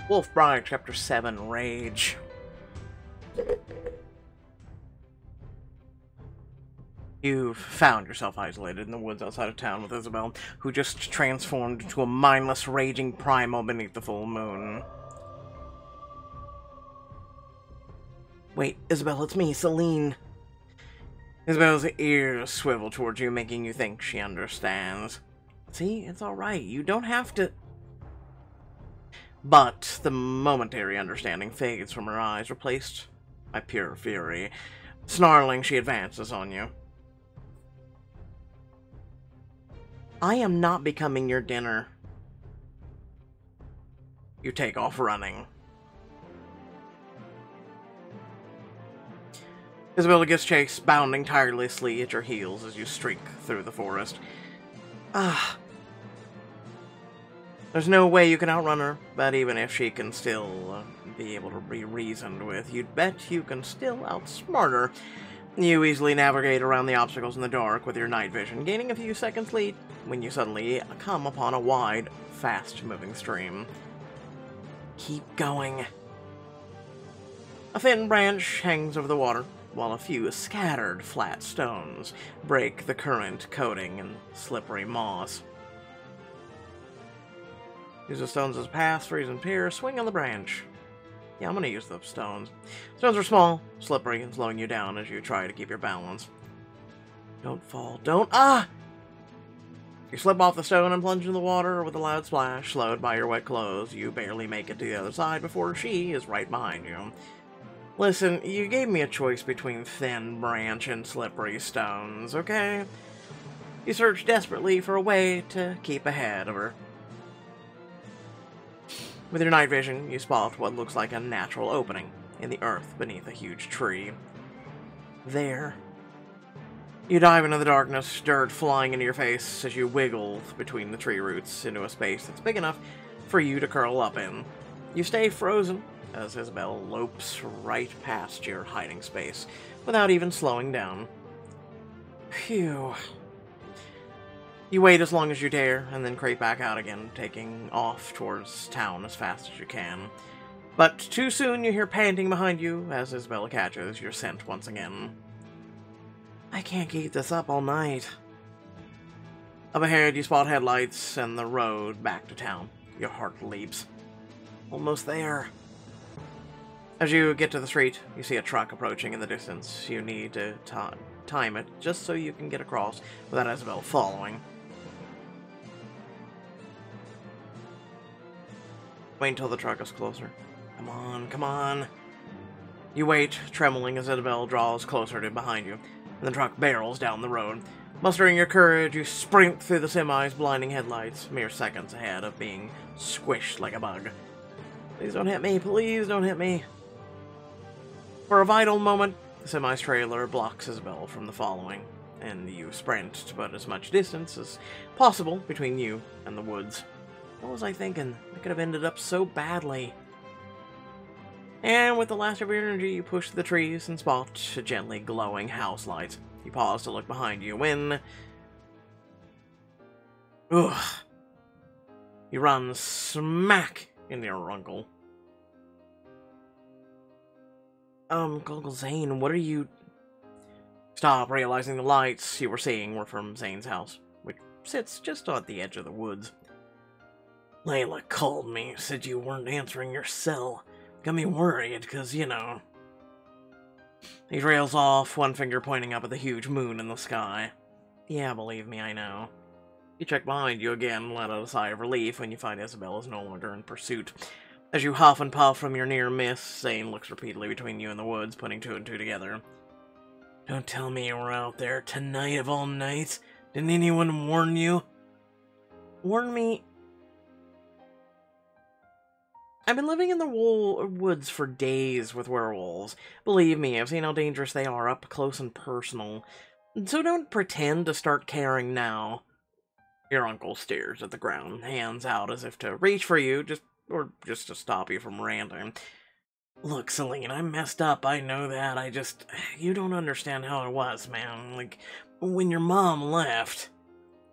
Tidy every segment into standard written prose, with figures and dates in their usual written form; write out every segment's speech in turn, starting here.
Wolf Bride, Chapter 7, Rage. You've found yourself isolated in the woods outside of town with Isabel, who just transformed into a mindless, raging primal beneath the full moon. Wait, Isabel, it's me, Celine. Isabel's ears swivel towards you, making you think she understands. See, it's alright, you don't have to... But the momentary understanding fades from her eyes, replaced by pure fury. Snarling, she advances on you. I am not becoming your dinner. You take off running. Isabella gets chased, bounding tirelessly at your heels as you streak through the forest. There's no way you can outrun her, but even if she can still be able to be reasoned with, you'd bet you can still outsmart her. You easily navigate around the obstacles in the dark with your night vision, gaining a few seconds lead when you suddenly come upon a wide, fast-moving stream. Keep going. A thin branch hangs over the water, while a few scattered flat stones break the current coating in slippery moss. Use the stones as paths, freeze and pier, swing on the branch. Yeah, I'm gonna use the stones. Stones are small, slippery, and slowing you down as you try to keep your balance. Don't fall, don't— You slip off the stone and plunge into the water with a loud splash. Slowed by your wet clothes, you barely make it to the other side before she is right behind you. Listen, you gave me a choice between thin branch and slippery stones, okay? You search desperately for a way to keep ahead of her. With your night vision, you spot what looks like a natural opening in the earth beneath a huge tree. There. You dive into the darkness, dirt flying into your face as you wiggle between the tree roots into a space that's big enough for you to curl up in. You stay frozen as Isabel lopes right past your hiding space without even slowing down. Phew. You wait as long as you dare, and then creep back out again, taking off towards town as fast as you can. But too soon you hear panting behind you as Isabella catches your scent once again. I can't keep this up all night. Up ahead, you spot headlights and the road back to town. Your heart leaps. Almost there. As you get to the street, you see a truck approaching in the distance. You need to time it just so you can get across without Isabel following. Wait until the truck is closer. Come on, come on. You wait, trembling as Isabel draws closer to behind you, and the truck barrels down the road. Mustering your courage, you sprint through the semi's blinding headlights, mere seconds ahead of being squished like a bug. Please don't hit me, please don't hit me. For a vital moment, the semi's trailer blocks Isabel from the following, and you sprint to put as much distance as possible between you and the woods. What was I thinking? I could have ended up so badly. And with the last of your energy, you push the trees and spot a gently glowing house light. You pause to look behind you when... Ugh. You run smack into your uncle. Uncle Zane, what are you... Stop, realizing the lights you were seeing were from Zane's house, which sits just at the edge of the woods. Layla called me, said you weren't answering your cell. Got me worried, because, you know... He trails off, one finger pointing up at the huge moon in the sky. Yeah, believe me, I know. You check behind you again, let out a sigh of relief when you find Isabel is no longer in pursuit. As you huff and puff from your near miss, Zane looks repeatedly between you and the woods, putting two and two together. Don't tell me you were out there tonight of all nights. Didn't anyone warn you? Warn me? I've been living in the woods for days with werewolves. Believe me, I've seen how dangerous they are up close and personal. So don't pretend to start caring now. Your uncle stares at the ground, hands out as if to reach for you, just to stop you from ranting. Look, Celine, I'm messed up, I know that, you don't understand how it was, man. Like, when your mom left...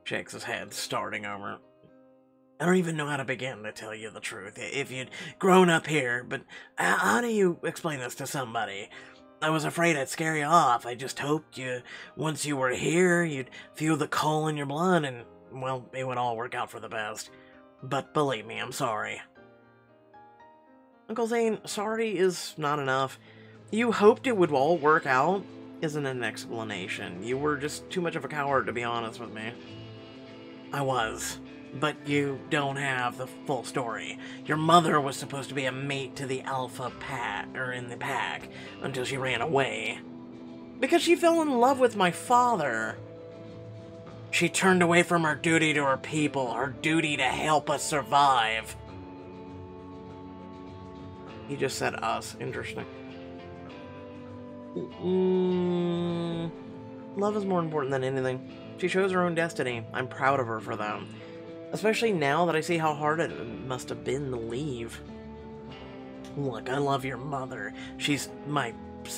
Shakes his head, starting over. I don't even know how to begin to tell you the truth. If you'd grown up here, but how do you explain this to somebody? I was afraid I'd scare you off. I just hoped once you were here, you'd feel the coal in your blood and, well, it would all work out for the best. But believe me, I'm sorry. Uncle Zane, sorry is not enough. You hoped it would all work out isn't an explanation. You were just too much of a coward, to be honest with me. I was. But you don't have the full story. Your mother was supposed to be a mate to the Alpha Pack, or in the pack, until she ran away. Because she fell in love with my father. She turned away from her duty to her people, her duty to help us survive. He just said us. Interesting. Love is more important than anything. She chose her own destiny. I'm proud of her for that. Especially now that I see how hard it must have been to leave. Look, I love your mother. She's my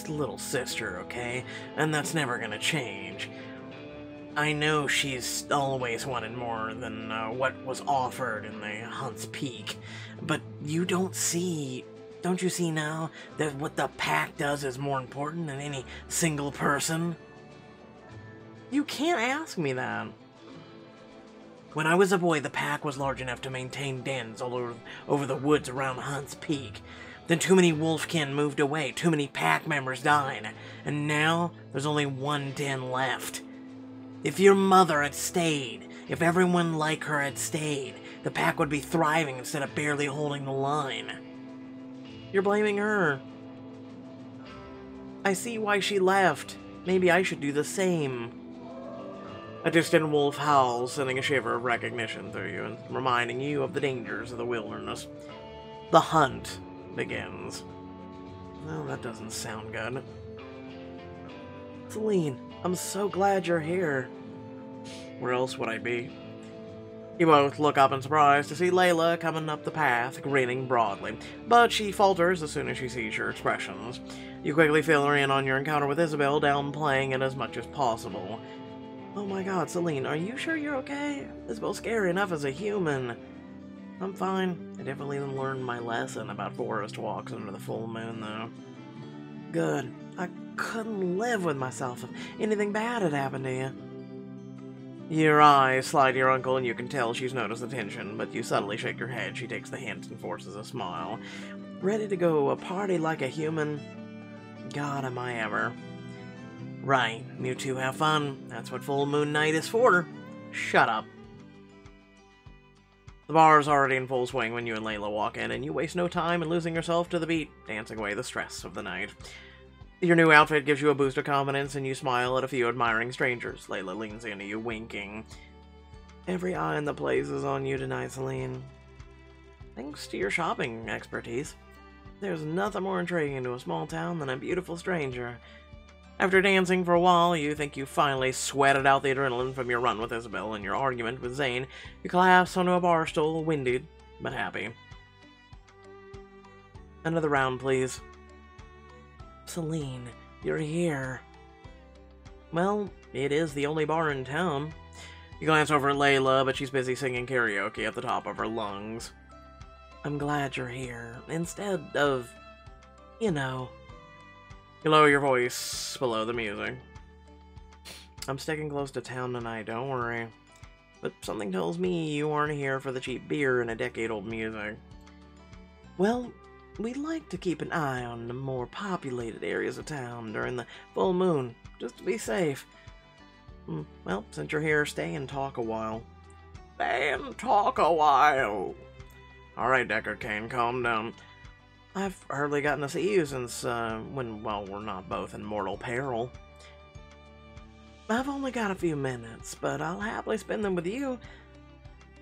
little sister, okay? And that's never gonna change. I know she's always wanted more than what was offered in the Hunt's Peak. But you don't you see now that what the pack does is more important than any single person? You can't ask me that. When I was a boy, the pack was large enough to maintain dens all over the woods around Hunt's Peak. Then too many wolfkin moved away, too many pack members died, and now there's only one den left. If your mother had stayed, if everyone like her had stayed, the pack would be thriving instead of barely holding the line. You're blaming her. I see why she left. Maybe I should do the same. A distant wolf howls, sending a shiver of recognition through you and reminding you of the dangers of the wilderness. The hunt begins. Well, that doesn't sound good. Celine, I'm so glad you're here. Where else would I be? You both look up in surprise to see Layla coming up the path, grinning broadly, but she falters as soon as she sees your expressions. You quickly fill her in on your encounter with Isabel, downplaying it as much as possible. Oh my god, Celine, are you sure you're okay? Isabel's scary enough as a human. I'm fine. I definitely learned my lesson about forest walks under the full moon, though. Good. I couldn't live with myself if anything bad had happened to you. Your eyes slide to your uncle, and you can tell she's noticed the tension, but you subtly shake your head. She takes the hint and forces a smile. Ready to go a party like a human? God, am I ever. Right, you two have fun. That's what full moon night is for. Shut up. The bar is already in full swing when you and Layla walk in, and you waste no time in losing yourself to the beat, dancing away the stress of the night. Your new outfit gives you a boost of confidence, and you smile at a few admiring strangers. Layla leans into you, winking. Every eye in the place is on you tonight, Celine. Thanks to your shopping expertise. There's nothing more intriguing to a small town than a beautiful stranger. After dancing for a while, you think you finally sweated out the adrenaline from your run with Isabel and your argument with Zane. You collapse onto a bar stool, winded, but happy. Another round, please. Celine, you're here. Well, it is the only bar in town. You glance over at Layla, but she's busy singing karaoke at the top of her lungs. I'm glad you're here, instead of, you know... You lower your voice below the music. I'm sticking close to town tonight, don't worry. But something tells me you aren't here for the cheap beer and a decade-old music. Well, we'd like to keep an eye on the more populated areas of town during the full moon, just to be safe. Well, since you're here, stay and talk a while. Stay and talk a while. Alright, Deckard Cain, calm down. I've hardly gotten to see you since, well, we're not both in mortal peril. I've only got a few minutes, but I'll happily spend them with you.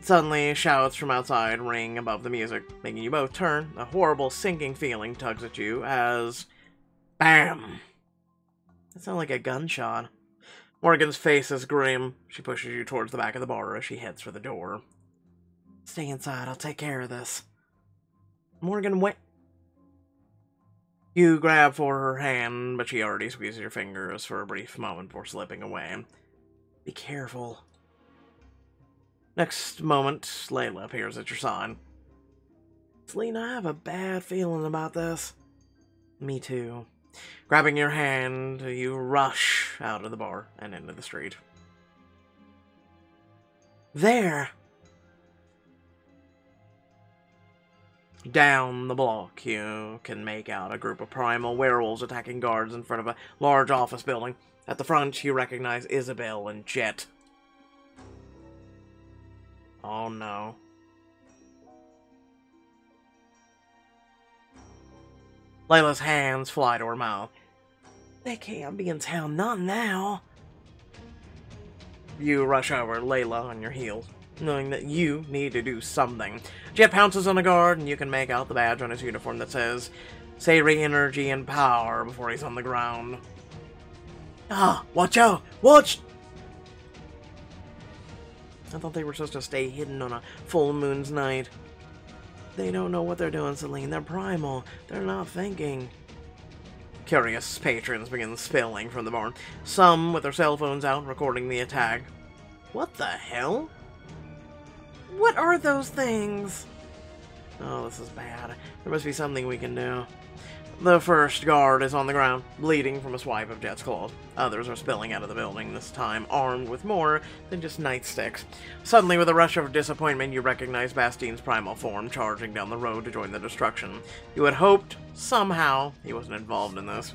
Suddenly, shouts from outside ring above the music, making you both turn. A horrible sinking feeling tugs at you as... BAM! That sounded like a gunshot. Morgan's face is grim. She pushes you towards the back of the bar as she heads for the door. Stay inside, I'll take care of this. Morgan, wait. You grab for her hand, but she already squeezes your fingers for a brief moment before slipping away. Be careful. Next moment, Layla appears at your side. Celine, I have a bad feeling about this. Me too. Grabbing your hand, you rush out of the bar and into the street. There! Down the block, you can make out a group of primal werewolves attacking guards in front of a large office building. At the front, you recognize Isabel and Jet. Oh no. Layla's hands fly to her mouth. They can't be in town, not now. You rush over, Layla on your heels, knowing that you need to do something. Jet pounces on a guard, and you can make out the badge on his uniform that says, Savory Energy and Power, before he's on the ground. Ah, watch out! Watch! I thought they were supposed to stay hidden on a full moon's night. They don't know what they're doing, Celine. They're primal. They're not thinking. Curious patrons begin spilling from the barn, some with their cell phones out recording the attack. What the hell? What are those things? Oh, this is bad. There must be something we can do. The first guard is on the ground, bleeding from a swipe of Jet's claws. Others are spilling out of the building, this time armed with more than just nightsticks. Suddenly, with a rush of disappointment, you recognize Bastine's primal form charging down the road to join the destruction. You had hoped, somehow, he wasn't involved in this.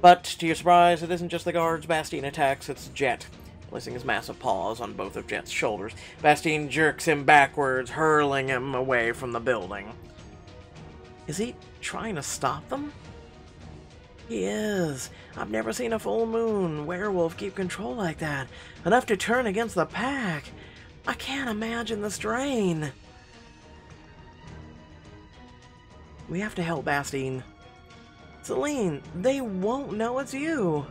But, to your surprise, it isn't just the guards Bastine attacks, it's Jet. Placing his massive paws on both of Jet's shoulders, Bastine jerks him backwards, hurling him away from the building. Is he trying to stop them? He is. I've never seen a full moon werewolf keep control like that. Enough to turn against the pack. I can't imagine the strain. We have to help Bastine. Celine, they won't know it's you.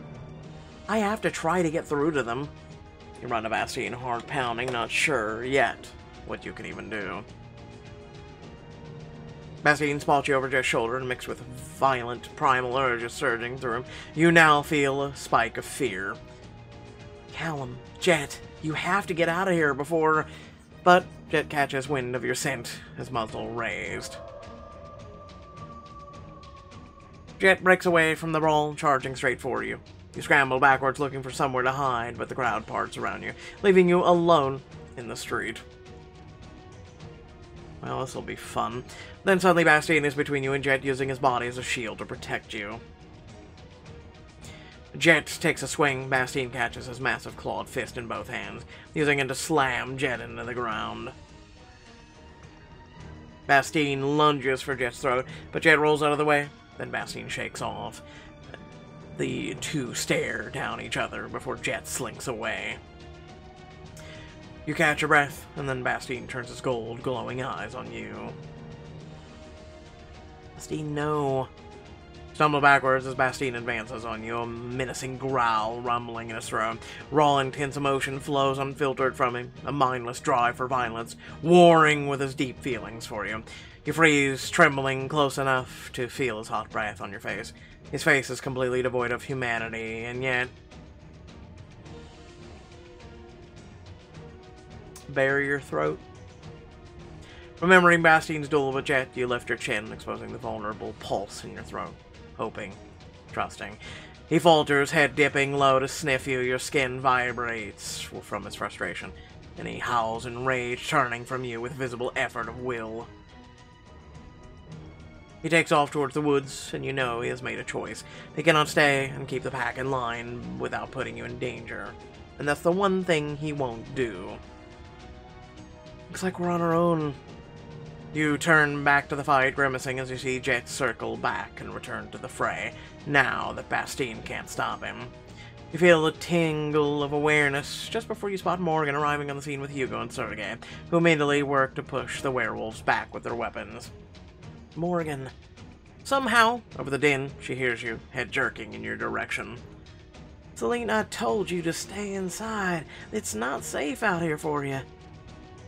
I have to try to get through to them. You run to Bastine, heart pounding, not sure yet what you can even do. Bastine spots you over Jet's shoulder, and mixed with violent primal urges surging through him, you now feel a spike of fear. Callum, Jet, you have to get out of here before... But Jet catches wind of your scent, his muzzle raised. Jet breaks away from the brawl, charging straight for you. You scramble backwards looking for somewhere to hide, but the crowd parts around you, leaving you alone in the street. Well, this'll be fun. Then suddenly Bastine is between you and Jet, using his body as a shield to protect you. Jet takes a swing. Bastine catches his massive clawed fist in both hands, using it to slam Jet into the ground. Bastine lunges for Jet's throat, but Jet rolls out of the way. Then Bastine shakes off. The two stare down each other before Jet slinks away. You catch your breath, and then Bastine turns his gold, glowing eyes on you. Bastine, no. Stumble backwards as Bastine advances on you, a menacing growl rumbling in his throat. Raw, intense emotion flows unfiltered from him, a mindless drive for violence, warring with his deep feelings for you. You freeze, trembling close enough to feel his hot breath on your face. His face is completely devoid of humanity, and yet... Bare your throat? Remembering Bastine's duel with Jet, you lift your chin, exposing the vulnerable pulse in your throat. Hoping. Trusting. He falters, head dipping low to sniff you. Your skin vibrates from his frustration, and he howls in rage, turning from you with visible effort of will. He takes off towards the woods, and you know he has made a choice. He cannot stay and keep the pack in line without putting you in danger. And that's the one thing he won't do. Looks like we're on our own. You turn back to the fight, grimacing as you see Jet circle back and return to the fray, now that Bastine can't stop him. You feel a tingle of awareness just before you spot Morgan arriving on the scene with Hugo and Sergei, who immediately work to push the werewolves back with their weapons. Morgan. Somehow, over the din, she hears you, head jerking in your direction. Celine, I told you to stay inside. It's not safe out here for you.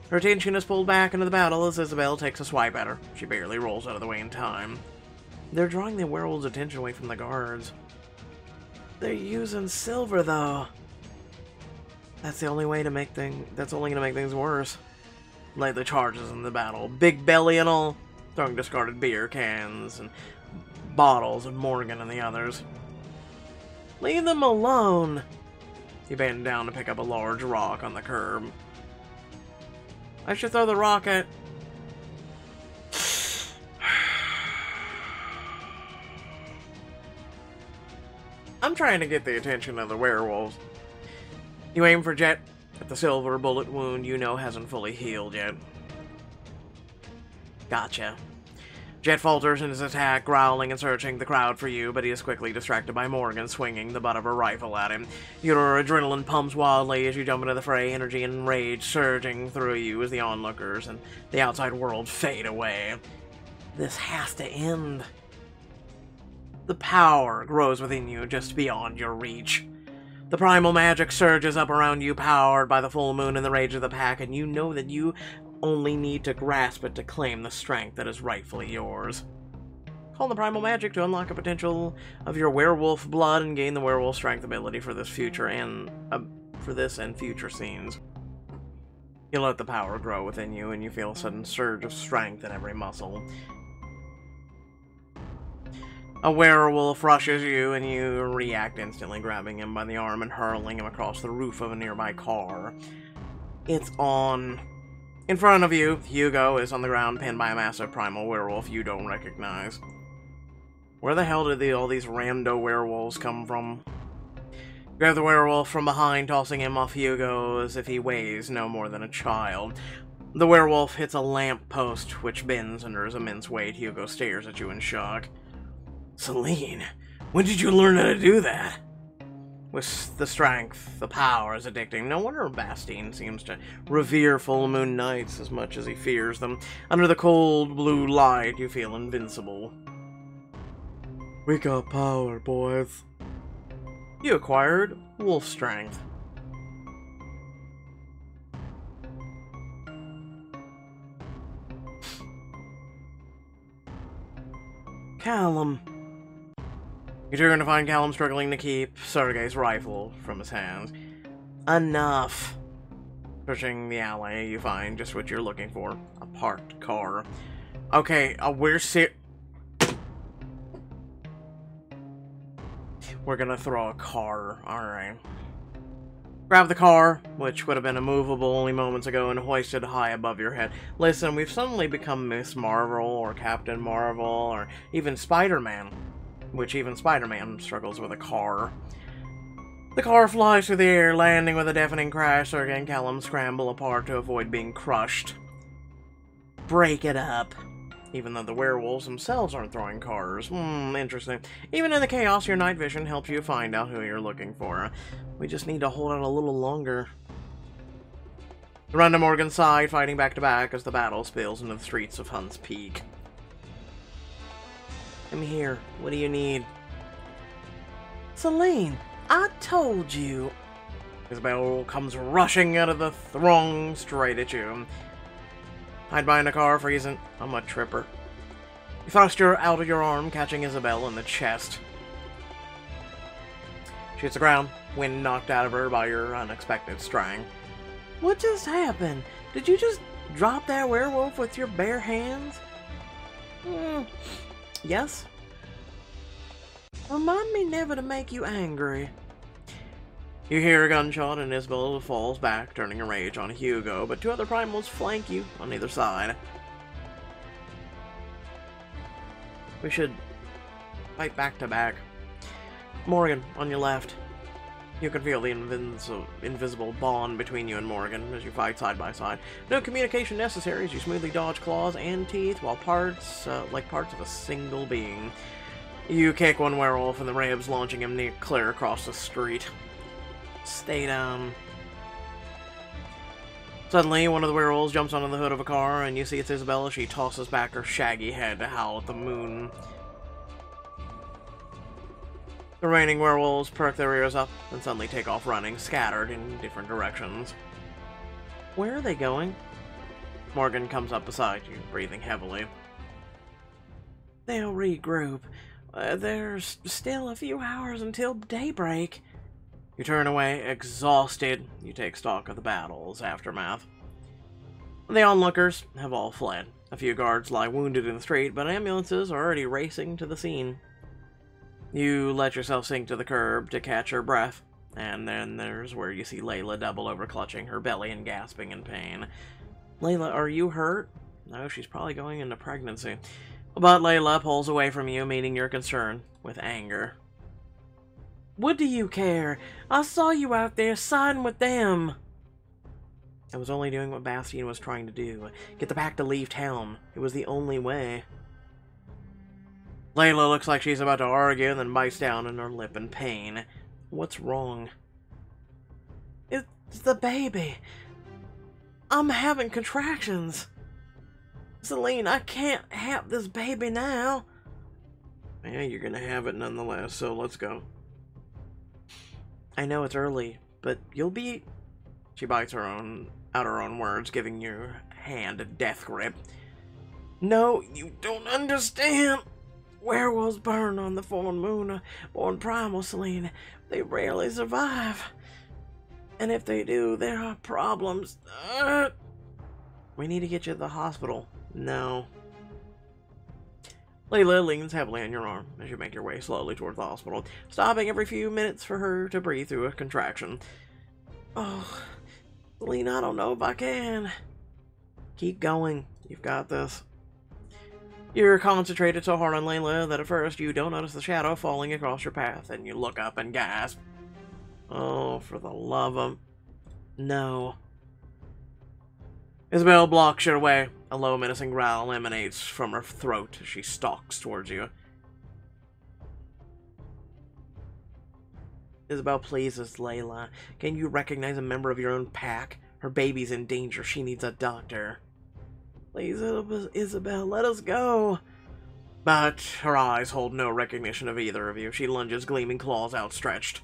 Her attention is pulled back into the battle as Isabel takes a swipe at her. She barely rolls out of the way in time. They're drawing the werewolves' attention away from the guards. They're using silver, though. That's the only way to make that's only gonna make things worse. Lay the charges in the battle, big belly and all, throwing discarded beer cans and bottles at Morgan and the others. Leave them alone. He bent down to pick up a large rock on the curb. I should throw the rock at... I'm trying to get the attention of the werewolves. You aim for Jet at the silver bullet wound you know hasn't fully healed yet. Gotcha. Jet falters in his attack, growling and searching the crowd for you, but he is quickly distracted by Morgan swinging the butt of her rifle at him. Your adrenaline pumps wildly as you jump into the fray, energy and rage surging through you as the onlookers and the outside world fade away. This has to end. The power grows within you just beyond your reach. The primal magic surges up around you, powered by the full moon and the rage of the pack, and you know that you only need to grasp it to claim the strength that is rightfully yours. Call the primal magic to unlock a potential of your werewolf blood and gain the werewolf strength ability for this and future scenes. You let the power grow within you, and you feel a sudden surge of strength in every muscle. A werewolf rushes you, and you react instantly, grabbing him by the arm and hurling him across the roof of a nearby car. It's on. In front of you, Hugo is on the ground, pinned by a massive primal werewolf you don't recognize. Where the hell did all these rando werewolves come from? Grab the werewolf from behind, tossing him off Hugo as if he weighs no more than a child. The werewolf hits a lamp post, which bends under his immense weight. Hugo stares at you in shock. Celine, when did you learn how to do that? With the strength, the power is addicting. No wonder Bastien seems to revere full moon nights as much as he fears them. Under the cold blue light, you feel invincible. We got power, boys. You acquired wolf strength. Callum. You turn to find Callum struggling to keep Sergei's rifle from his hands. Enough. Searching the alley, you find just what you're looking for. A parked car. Okay, we're gonna throw a car. Alright. Grab the car, which would have been immovable only moments ago, and hoist it high above your head. Listen, we've suddenly become Miss Marvel, or Captain Marvel, or even Spider-Man. Which even Spider-Man struggles with a car. The car flies through the air, landing with a deafening crash. Sergei and Callum scramble apart to avoid being crushed. Break it up. Even though the werewolves themselves aren't throwing cars. Interesting. Even in the chaos, your night vision helps you find out who you're looking for. We just need to hold out a little longer. Run to Morgan's side, fighting back to back as the battle spills into the streets of Hunt's Peak. I'm here. What do you need? Celine, I told you. Isabel comes rushing out of the throng straight at you. Hide behind a car, freezing. I'm a tripper. You thrust her out of your arm, catching Isabel in the chest. She hits the ground, wind knocked out of her by your unexpected strang. What just happened? Did you just drop that werewolf with your bare hands? Yes? Remind me never to make you angry. You hear a gunshot and Isabel falls back, turning a rage on Hugo, but two other primals flank you on either side. We should fight back to back. Morgan, on your left. You can feel the invisible bond between you and Morgan as you fight side by side. No communication necessary as you smoothly dodge claws and teeth, while like parts of a single being. You kick one werewolf in the ribs, launching him clear across the street. Stay down. Suddenly, one of the werewolves jumps onto the hood of a car, and you see it's Isabella. She tosses back her shaggy head to howl at the moon. The remaining werewolves perk their ears up and suddenly take off running, scattered in different directions. Where are they going? Morgan comes up beside you, breathing heavily. They'll regroup. There's still a few hours until daybreak. You turn away, exhausted. You take stock of the battle's aftermath. The onlookers have all fled. A few guards lie wounded in the street, but ambulances are already racing to the scene. You let yourself sink to the curb to catch your breath, and then there's where you see Layla double over clutching her belly and gasping in pain. Layla, are you hurt? No, she's probably going into pregnancy. But Layla pulls away from you, meeting your concern with anger. What do you care? I saw you out there siding with them. I was only doing what Bastian was trying to do. Get the pack to leave town. It was the only way. Layla looks like she's about to argue and then bites down on her lip in pain. What's wrong? It's the baby. I'm having contractions. Celine, I can't have this baby now. Yeah, you're gonna have it nonetheless, so let's go. I know it's early, but you'll be... She bites her own words, giving your hand a death grip. No, you don't understand. Werewolves burn on the full moon, born primal, Celine. They rarely survive. And if they do, there are problems. We need to get you to the hospital. No. Layla leans heavily on your arm as you make your way slowly towards the hospital, stopping every few minutes for her to breathe through a contraction. Oh, Celine, I don't know if I can. Keep going. You've got this. You're concentrated so hard on Layla that at first you don't notice the shadow falling across your path, and you look up and gasp. Oh, for the love of... No. Isabel blocks your way. A low, menacing growl emanates from her throat as she stalks towards you. Isabel pleases Layla. Can you recognize a member of your own pack? Her baby's in danger. She needs a doctor. Please, Isabel, let us go. But her eyes hold no recognition of either of you. She lunges, gleaming claws outstretched.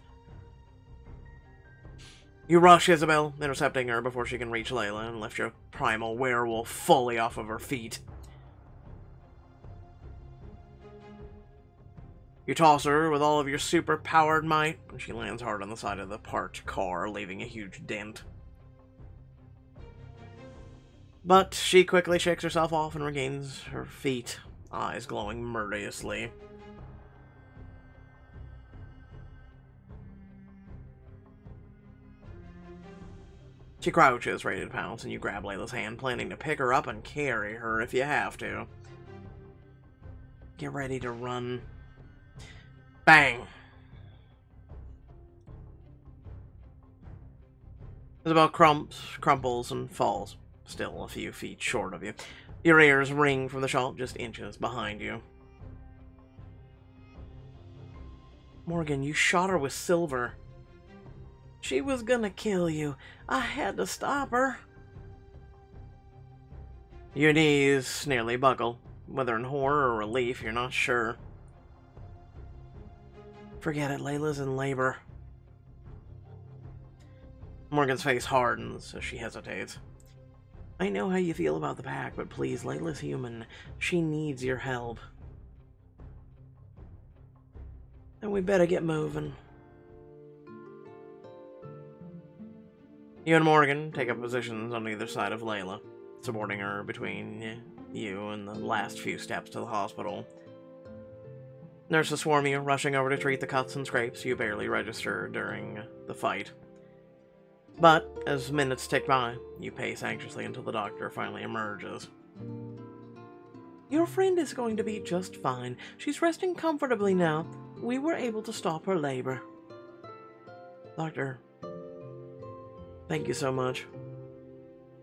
You rush Isabel, intercepting her before she can reach Layla, and lift your primal werewolf fully off of her feet. You toss her with all of your super-powered might, and she lands hard on the side of the parked car, leaving a huge dent. But she quickly shakes herself off and regains her feet, eyes glowing murderously. She crouches, ready to pounce, and you grab Layla's hand, planning to pick her up and carry her if you have to. Get ready to run. Bang! Isabel crumples and falls, still a few feet short of you. Your ears ring from the shot just inches behind you. Morgan, you shot her with silver. She was gonna kill you. I had to stop her. Your knees nearly buckle. Whether in horror or relief, you're not sure. Forget it, Layla's in labor. Morgan's face hardens as she hesitates. I know how you feel about the pack, but please, Layla's human. She needs your help. And we better get moving. You and Morgan take up positions on either side of Layla, supporting her between you and the last few steps to the hospital. Nurses swarm you, rushing over to treat the cuts and scrapes you barely registered during the fight. But, as minutes tick by, you pace anxiously until the doctor finally emerges. Your friend is going to be just fine. She's resting comfortably now. We were able to stop her labor. Doctor, thank you so much.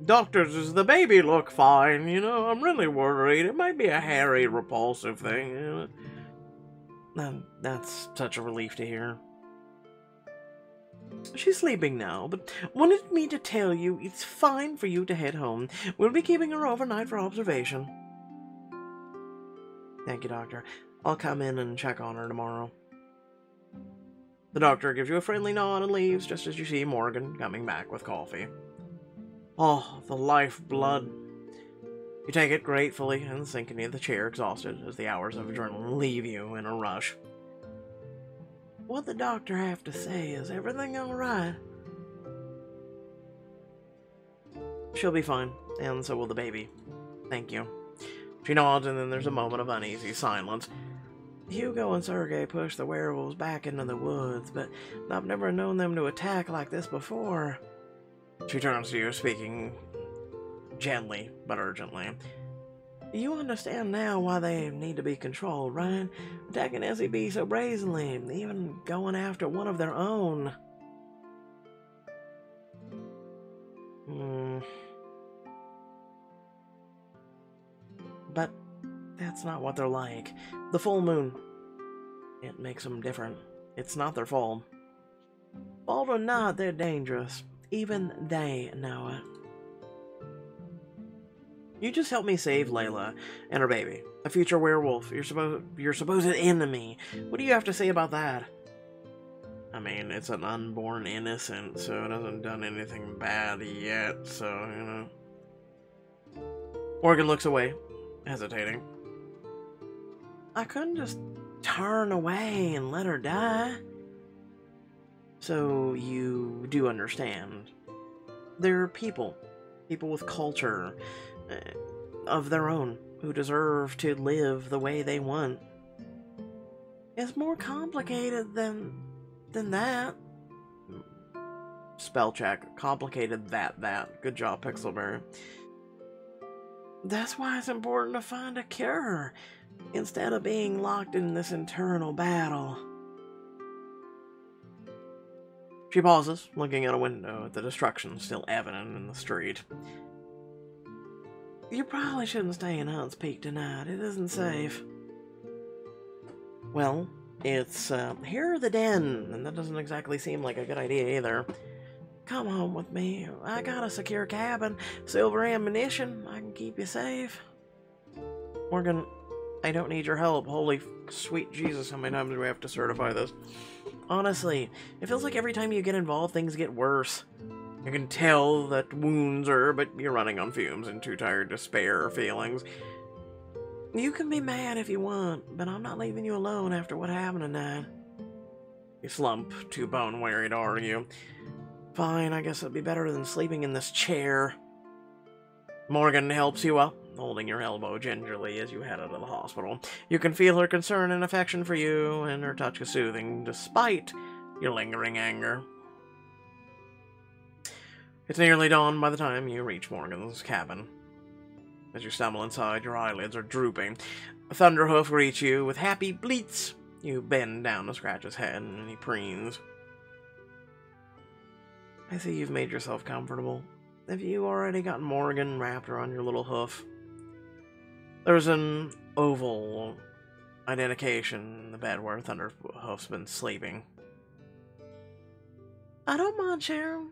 Doctor, does the baby look fine? You know, I'm really worried. It might be a hairy, repulsive thing. That's such a relief to hear. She's sleeping now, but wanted me to tell you it's fine for you to head home. We'll be keeping her overnight for observation. Thank you, Doctor. I'll come in and check on her tomorrow. The doctor gives you a friendly nod and leaves just as you see Morgan coming back with coffee. Oh, the lifeblood. You take it gratefully and sink into the chair exhausted as the hours of adrenaline leave you in a rush. What'd the doctor have to say? Is everything alright? She'll be fine, and so will the baby. Thank you. She nods, and then there's a moment of uneasy silence. Hugo and Sergei pushed the werewolves back into the woods, but I've never known them to attack like this before. She turns to you, speaking gently but urgently. You understand now why they need to be controlled, right? Attacking SCB so brazenly, even going after one of their own. But that's not what they're like. The full moon, it makes them different. It's not their fault. Fault or not, they're dangerous. Even they know it. You just helped me save Layla and her baby, a future werewolf, your supposed enemy. What do you have to say about that? I mean, it's an unborn innocent, so it hasn't done anything bad yet, so, you know. Morgan looks away, hesitating. I couldn't just turn away and let her die. So you do understand. They're people with culture of their own, who deserve to live the way they want. It's more complicated than that. Spell check. Complicated that. Good job, Pixelberry. That's why it's important to find a cure, instead of being locked in this internal battle. She pauses, looking out a window at the destruction still evident in the street. You probably shouldn't stay in Hunt's Peak tonight. It isn't safe. Well, it's here or the den, and that doesn't exactly seem like a good idea either. Come home with me. I got a secure cabin, silver ammunition. I can keep you safe. Morgan, I don't need your help. Holy sweet Jesus, how many times do we have to certify this? Honestly, it feels like every time you get involved, things get worse. You can tell that wounds are, but you're running on fumes and too tired to spare feelings. You can be mad if you want, but I'm not leaving you alone after what happened tonight. You slump, too bone-weary to argue. Fine, I guess it'd be better than sleeping in this chair. Morgan helps you up, holding your elbow gingerly as you head out of the hospital. You can feel her concern and affection for you, and her touch is soothing, despite your lingering anger. It's nearly dawn by the time you reach Morgan's cabin. As you stumble inside, your eyelids are drooping. Thunderhoof greets you with happy bleats. You bend down to scratch his head, and he preens. I see you've made yourself comfortable. Have you already got Morgan wrapped around your little hoof? There's an oval identification in the bed where Thunderhoof's been sleeping. I don't mind, Sharon.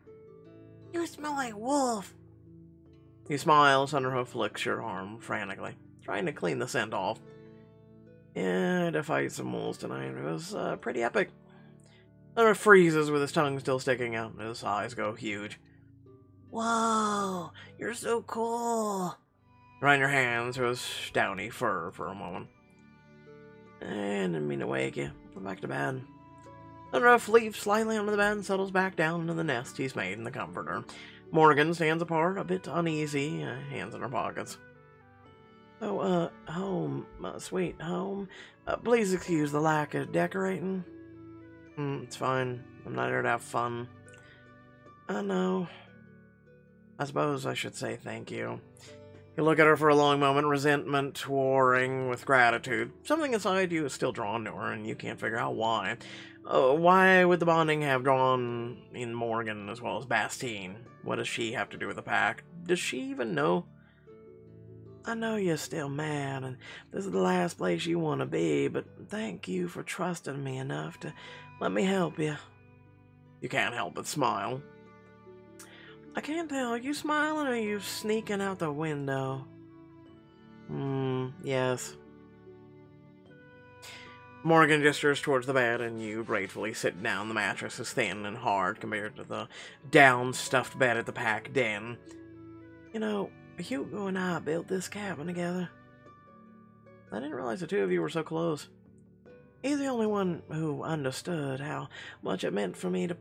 You smell like wolf. You smile as Thunderhoof licks your arm frantically, trying to clean the scent off. Yeah, I had to fight some wolves tonight. It was pretty epic. Thunderhoof freezes with his tongue still sticking out, and his eyes go huge. Whoa, you're so cool. Run your hands through his downy fur for a moment. I didn't mean to wake you. Go back to bed. Thunderhoof leaps slightly onto the bed and settles back down into the nest he's made in the comforter. Morgan stands apart, a bit uneasy, hands in her pockets. Oh, home, sweet home. Please excuse the lack of decorating. It's fine. I'm not here to have fun. I know. I suppose I should say thank you. You look at her for a long moment, resentment warring with gratitude. Something inside you is still drawn to her, and you can't figure out why. Why would the bonding have drawn in Morgan as well as Bastine? What does she have to do with the pack? Does she even know? I know you're still mad, and this is the last place you want to be, but thank you for trusting me enough to let me help you. You can't help but smile. I can't tell, are you smiling or are you sneaking out the window? Yes. Morgan gestures towards the bed, and you gratefully sit down. The mattress is thin and hard compared to the down-stuffed bed at the pack den. You know, Hugo and I built this cabin together. I didn't realize the two of you were so close. He's the only one who understood how much it meant for me to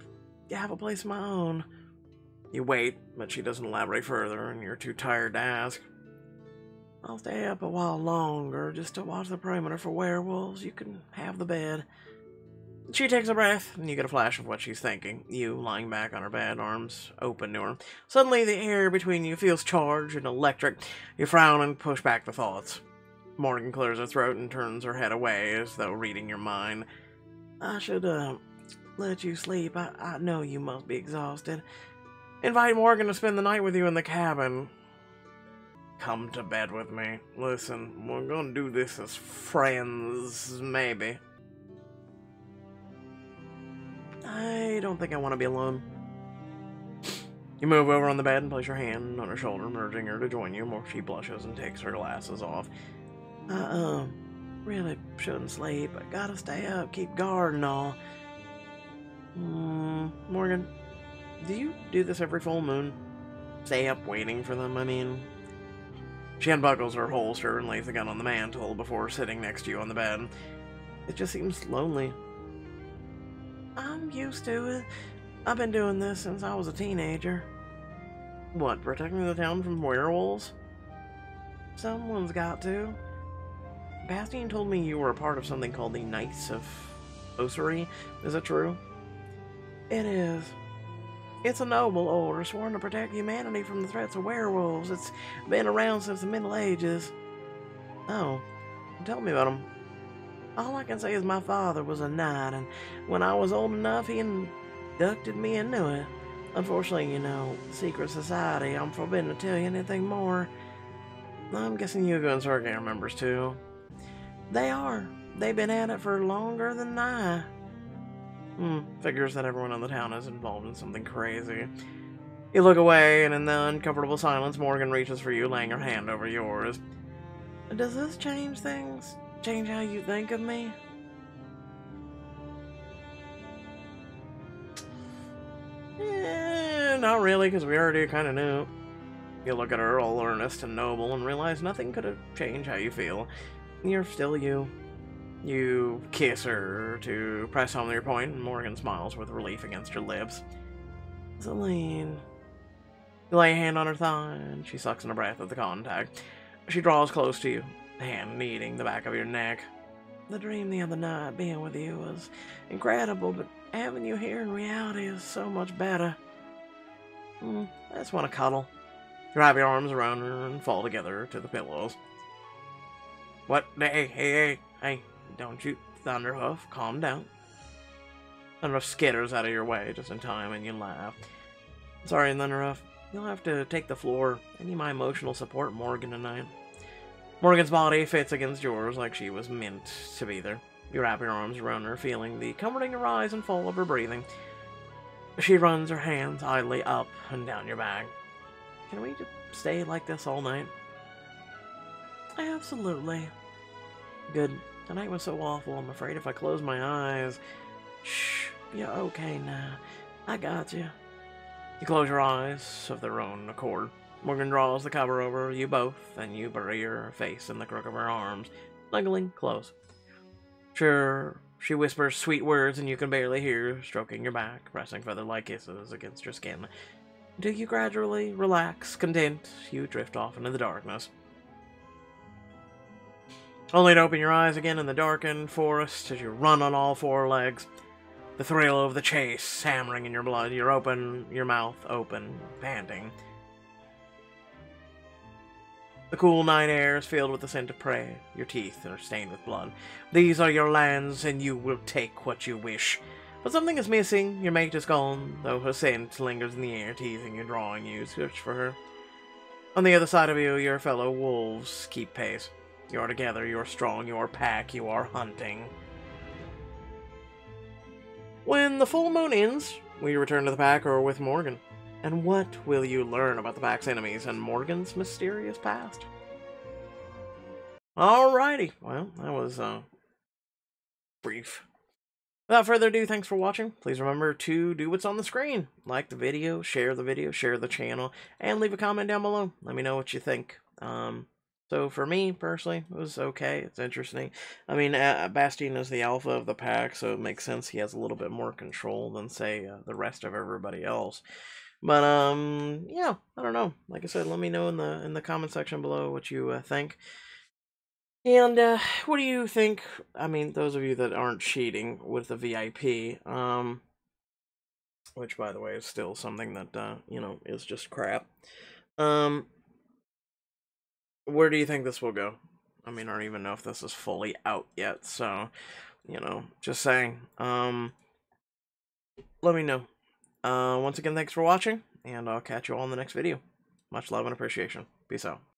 have a place of my own. You wait, but she doesn't elaborate further, and you're too tired to ask. I'll stay up a while longer just to watch the perimeter for werewolves. You can have the bed. She takes a breath, and you get a flash of what she's thinking. You lying back on her bed, arms open to her. Suddenly, the air between you feels charged and electric. You frown and push back the thoughts. Morgan clears her throat and turns her head away, as though reading your mind. I should, let you sleep. I know you must be exhausted. Invite Morgan to spend the night with you in the cabin. Come to bed with me. Listen, we're gonna do this as friends, maybe. I don't think I want to be alone. You move over on the bed and place your hand on her shoulder, urging her to join you, more she blushes and takes her glasses off. I, really shouldn't sleep. I gotta stay up, keep guard and all. Morgan, do you do this every full moon? Stay up waiting for them, I mean. She unbuckles her holster and lays the gun on the mantel before sitting next to you on the bed. It just seems lonely. I'm used to it. I've been doing this since I was a teenager. What, protecting the town from werewolves? Someone's got to. Bastian told me you were a part of something called the Knights of Ossuary. Is it true? It is. It's a noble order sworn to protect humanity from the threats of werewolves. It's been around since the Middle Ages. Oh, tell me about them. All I can say is my father was a knight, and when I was old enough, he inducted me into it. Unfortunately, you know, secret society, I'm forbidden to tell you anything more. I'm guessing Hugo and Sergei are members too. They are. They've been at it for longer than I. Figures that everyone in the town is involved in something crazy. You look away, and in the uncomfortable silence, Morgan reaches for you, laying her hand over yours. Does this change things? Change how you think of me? Not really, because we already kind of knew. You look at her, all earnest and noble, and realize nothing could have changed how you feel. You're still you. You kiss her to press home your point, and Morgan smiles with relief against your lips. Celine. You lay a hand on her thigh, and she sucks in a breath at the contact. She draws close to you, hand kneading the back of your neck. The dream the other night being with you was incredible, but having you here in reality is so much better. I just want to cuddle. You wrap your arms around her and fall together to the pillows. What? Hey, don't you Thunderhoof, calm down. Thunderhoof skitters out of your way just in time, and you laugh. Sorry, Thunderhoof. You'll have to take the floor. I need my emotional support, Morgan, tonight. Morgan's body fits against yours like she was meant to be there. You wrap your arms around her, feeling the comforting rise and fall of her breathing. She runs her hands idly up and down your back. Can we just stay like this all night? Absolutely. Good. Tonight was so awful, I'm afraid if I close my eyes... Shh, you're okay now. I got you. You close your eyes of their own accord. Morgan draws the cover over you both, and you bury your face in the crook of her arms, snuggling close. Sure, she whispers sweet words, and you can barely hear her, stroking your back, pressing feather-like kisses against your skin. Until you gradually relax, content, you drift off into the darkness. Only to open your eyes again in the darkened forest as you run on all four legs. The thrill of the chase hammering in your blood. Your mouth open, panting. The cool night air is filled with the scent of prey. Your teeth are stained with blood. These are your lands, and you will take what you wish. But something is missing. Your mate is gone, though her scent lingers in the air, teasing you, drawing you. Search for her. On the other side of you, your fellow wolves keep pace. You are together, you are strong, you are pack, you are hunting. When the full moon ends, will you return to the pack or with Morgan? And what will you learn about the pack's enemies and Morgan's mysterious past? Alrighty, well, that was brief. Without further ado, thanks for watching. Please remember to do what's on the screen. Like the video, share the channel, and leave a comment down below. Let me know what you think. So for me, personally, it was okay. It's interesting. I mean, Bastien is the alpha of the pack, so it makes sense he has a little bit more control than, say, the rest of everybody else. But, yeah, I don't know. Like I said, let me know in the comment section below what you think. And, what do you think? I mean, those of you that aren't cheating with the VIP, which, by the way, is still something that, you know, is just crap. Where do you think this will go? I mean, I don't even know if this is fully out yet, so, you know, just saying. Let me know. Once again, thanks for watching, and I'll catch you all in the next video. Much love and appreciation. Peace out.